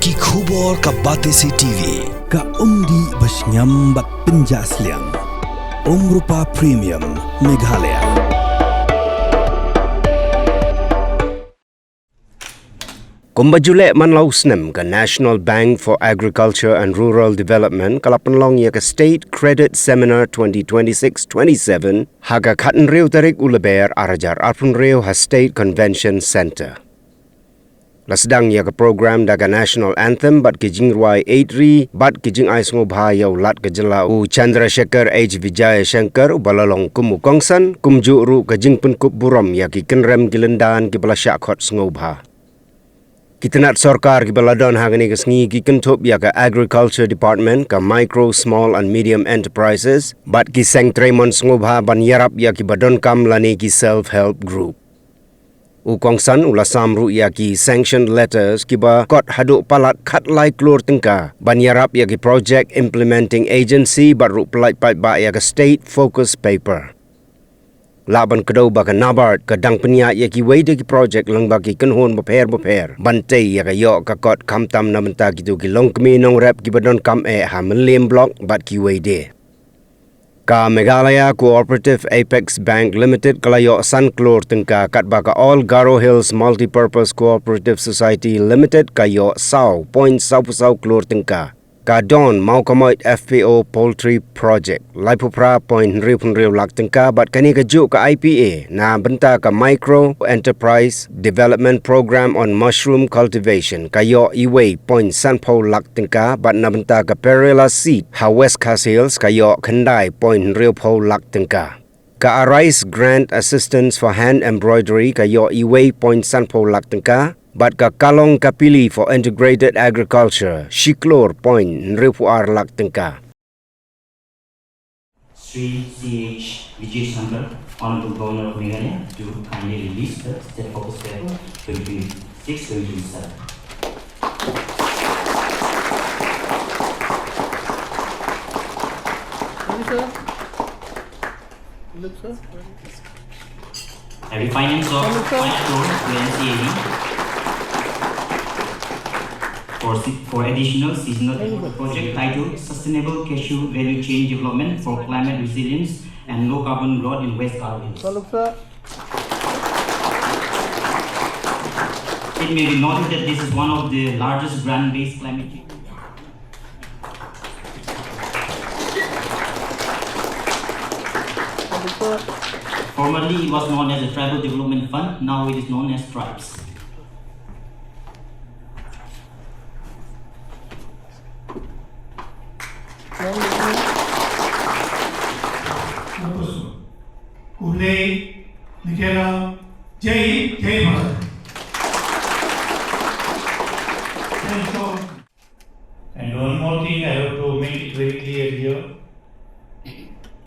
Ki khubor ka Batesi TV ka umdi basnyam bat penjaslian Rupa Premium Meghalaya. Kumbajulek man lausnem ka National Bank for Agriculture and Rural Development kalapanlong ya ka State Credit Seminar 2026-27 haga khatan reu tarik ulaber arajar arpun reu ha State Convention Center. Lasdang ya ka program daga National Anthem bat kijing ruai 8 bat kijing ais ngobha yau lat kejela u Chandrasekhar H. Vijaya Shankar u balalong kumu kongsan kumju ru kajing penkup buram ya ki kenrem gilendan ki bala syakhot ngobha. Kita nak sorkar ki baladon hangani ka sngi ki kentop ya ka Agriculture Department ka Micro, Small and Medium Enterprises bat ki seng tremon ngobha ban yarap ya ki badon kam lani ki self-help group. Ukongsan ulasam ru ya ki sanctioned letters ki ba kot haduk palat khat lai Klur Tyngka ban yarap ya ki project implementing agency bat ru pelait pat ba ya ka state focus paper. Laban kedau ba ka Nabard ka dang penya ya ki wei de ki project lang ba ki Kynhun boper bante ya ka yo ka kot kamtam na menta ki tu ki long kemi nong rep ki badon kam ha melim block bat ki wei de. Ka Meghalaya Cooperative Apex Bank Limited kalayo san Klur Tyngka kat ba ka All Garo Hills Multipurpose Cooperative Society Limited kayo sau point sau Klur Tyngka. Ka Don mau kamoit FPO Poultry Project Laipupra point ripun lak Tyngka bat kani ka juk ka IPA na benta ka Micro Enterprise Development Program on Mushroom Cultivation kayo iway point sanpo lak Tyngka bat na benta ka Perilla Seed ha West Khas Hills kayo Khandai point riupo lak Tyngka. Ka Arise Grant Assistance for Hand Embroidery kayo iway point sanpo lak Tyngka. Bat ka Kalong Kapili for Integrated Agriculture, Shiklor Point, Nripuar Lak Tyngka. Sri C.H. Vijay Shankar, Honorable Governor of Meghalaya, to kindly release the State Focus Paper 2026-2027. A refinance of Klur to NCAD for additional seasonal project titled Sustainable Cashew Value Chain Development for Climate Resilience and Low Carbon Growth in West Garo. It may be noted that this is one of the largest grant-based climate change. Formerly, it was known as the Tribal Development Fund. Now it is known as Tribes. And one more thing I have to make it very clear here.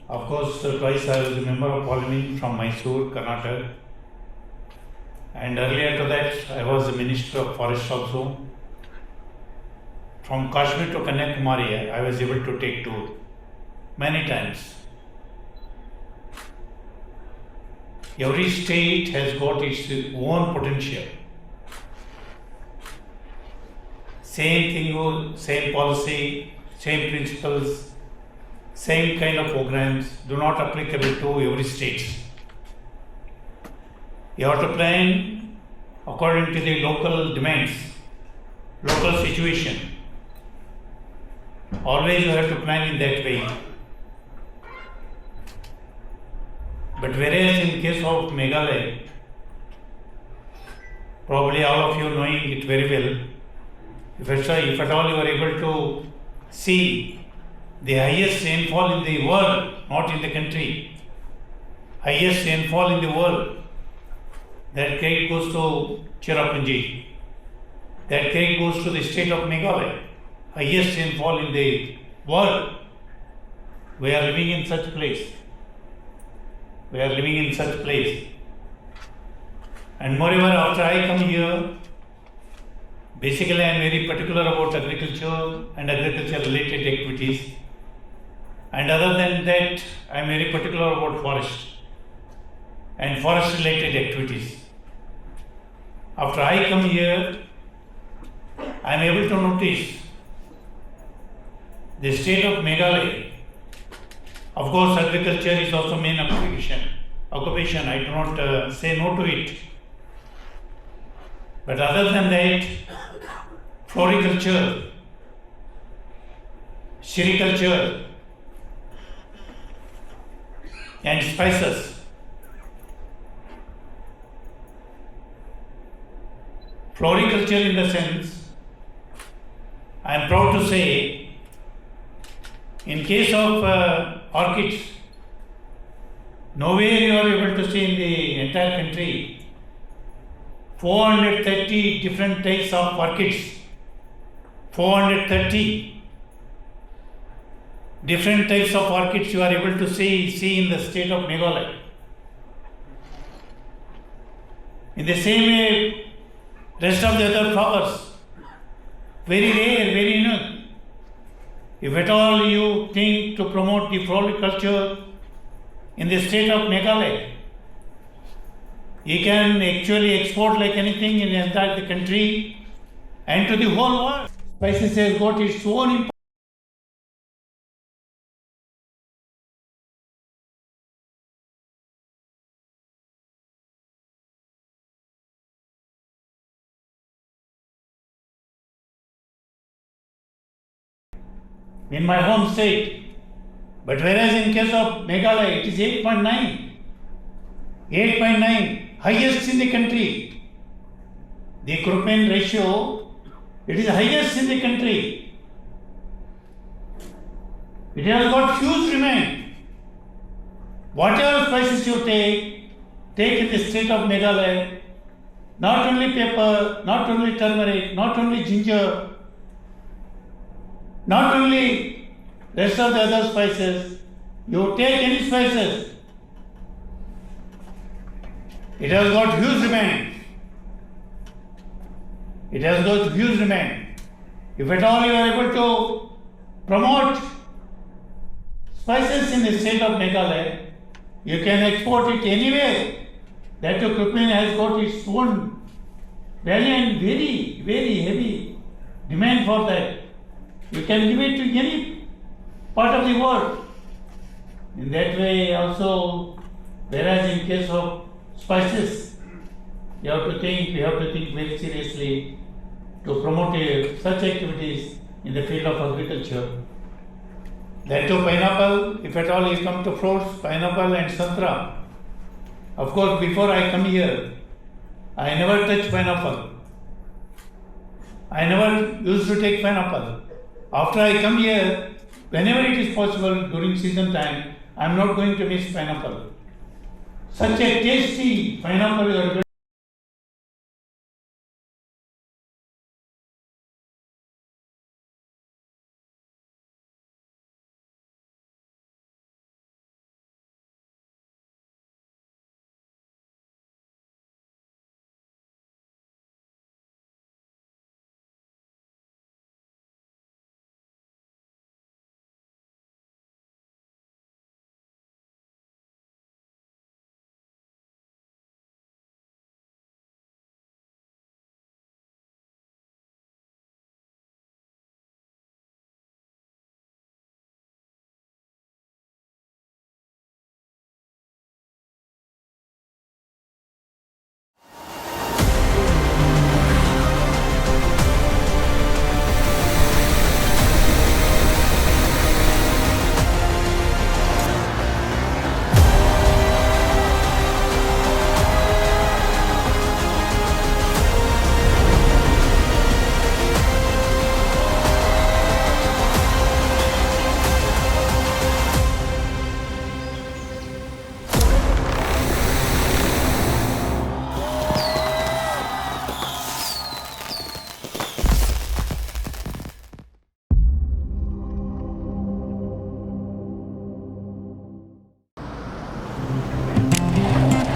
Of course, twice I was a member of parliament from Mysore, Karnataka. And earlier to that, I was the Minister of Forest also. From Kashmir to Kanyakumari, I was able to take tour many times. Every state has got its own potential. Same thing, same policy, same principles, same kind of programs do not applicable to every state. You have to plan according to the local demands, local situation. Always you have to plan in that way. But whereas in case of Meghalaya, probably all of you knowing it very well, if at all you are able to see the highest rainfall in the world, not in the country, highest rainfall in the world, that credit goes to Cherrapunji. That credit goes to the state of Meghalaya, highest rainfall in the world. We are living in such place. And moreover, after I come here, basically I am very particular about agriculture and agriculture related activities. And other than that, I am very particular about forest and forest related activities. After I come here, I am able to notice the state of Meghalaya. Of course, agriculture is also main occupation. I do not say no to it. But other than that, floriculture, sericulture, and spices. Floriculture in the sense, I am proud to say, in case of orchids, nowhere you are able to see in the entire country 430 different types of orchids. 430 different types of orchids you are able to see in the state of Meghalaya. In the same way, rest of the other flowers, very rare, very unique. If at all you think to promote the floriculture in the state of Meghalaya, you can actually export like anything in the entire country and to the whole world. Spices has got its own importance. In my home state, but whereas in case of Meghalaya it is 8.9, 8.9, highest in the country. The curcumin ratio, it is highest in the country. It has got huge demand. Whatever spices you take in the state of Meghalaya, not only pepper, not only turmeric, not only ginger, not only rest of the other spices, you take any spices, it has got huge demand. It has got huge demand. If at all you are able to promote spices in the state of Meghalaya, you can export it anywhere. That too, curcumin has got its own value and very, very heavy demand for that. You can give it to any part of the world. In that way also, whereas in case of spices, we have to think very seriously to promote such activities in the field of agriculture. That too, pineapple, if at all you come to fruits, pineapple and santra. Of course, before I come here, I never touch pineapple. I never used to take pineapple. After I come here, whenever it is possible during season time, I am not going to miss pineapple. Such a tasty pineapple you are going.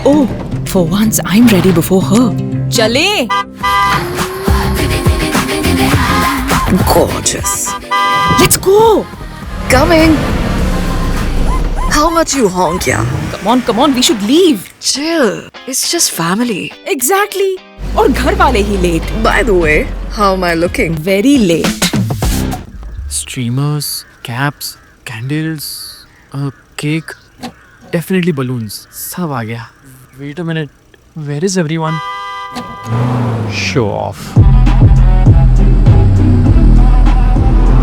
Oh, for once I'm ready before her. Chale! Gorgeous. Let's go! Coming! How much you honk, yeah? Come on, we should leave. Chill. It's just family. Exactly. और घर वाले ही late. By the way, how am I looking? Very late. Streamers, caps, candles, a cake, definitely balloons. सब आ गया. Wait a minute. Where is everyone? Show off.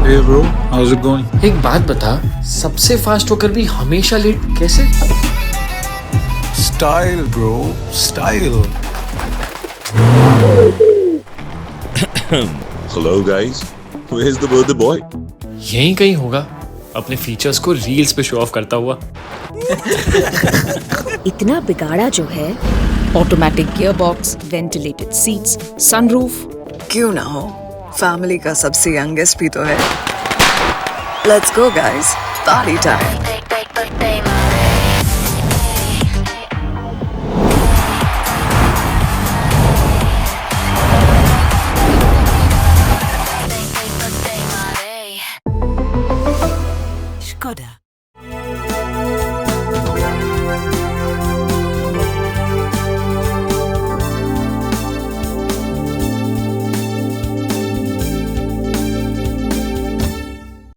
Hey bro, how's it going? एक बात बता, सबसे fast होकर भी हमेशा late कैसे? Style bro, style. Hello guys, where's the birthday boy? यहीं कहीं होगा, अपने फीचर्स को रील्स पे शो ऑफ करता हुआ. इतना बिगाड़ा जो है. Automatic gearbox, ventilated seats, sunroof. क्यों ना हो? Family का सबसे youngest भी तो है. Let's go guys. Party time. Skoda.